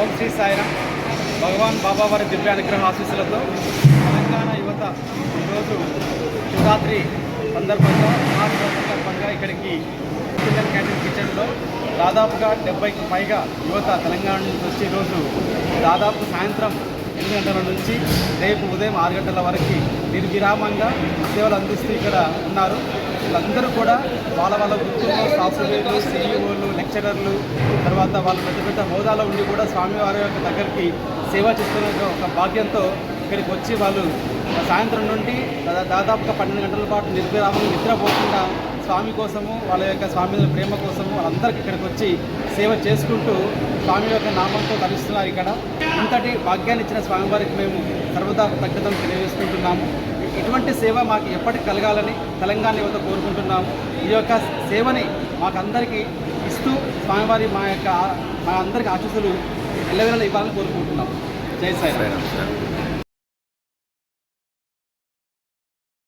ఓం శ్రీ సాయిరామ్. భగవాన్ బాబా వారి దివ్య అనుగ్రహ ఆశీస్సులతో తెలంగాణ యువత ఈరోజు శివరాత్రి సందర్భంగా సందర్భంగా ఇక్కడికి ఇండియన్ క్యాంటీన్ కిచెన్లో దాదాపుగా 70కి పైగా యువత తెలంగాణ నుంచి వచ్చి ఈరోజు దాదాపు సాయంత్రం 8 గంటల నుంచి రేపు ఉదయం 6 గంటల వరకు నిర్విరామంగా సేవలు అందిస్తూ ఇక్కడ ఉన్నారు. వీళ్ళందరూ కూడా వాళ్ళ వృత్తుల్లో సాఫ్ట్వేర్లు, సిఇఓలు, లెక్చరర్లు, తర్వాత వాళ్ళు పెద్ద పెద్ద హోదాలో ఉండి కూడా స్వామివారి యొక్క దగ్గరికి సేవ చేస్తున్న ఒక భాగ్యంతో ఇక్కడికి వచ్చి వాళ్ళు సాయంత్రం నుండి దాదాపుగా 12 గంటల పాటు నిర్విరామంగా నిద్రపోకుండా స్వామి కోసము, వాళ్ళ యొక్క స్వామి ప్రేమ కోసము వాళ్ళందరికీ ఇక్కడికి వచ్చి సేవ చేసుకుంటూ స్వామి యొక్క నామంతో తరిస్తున్నారు. ఇక్కడ ఇంతటి భాగ్యాన్ని ఇచ్చిన స్వామివారికి మేము సర్వదా కృతజ్ఞతలు తెలియజేసుకుంటున్నాము. ఇటువంటి సేవ మాకు ఎప్పటికి కలగాలని తెలంగాణ యువత కోరుకుంటున్నాము. ఈ యొక్క సేవని మాకందరికీ ఇస్తూ స్వామివారి మా అందరికీ ఆశీస్సులు ఎల్లవేళలా ఇవ్వాలని కోరుకుంటున్నాము. జై సాయిరామ్.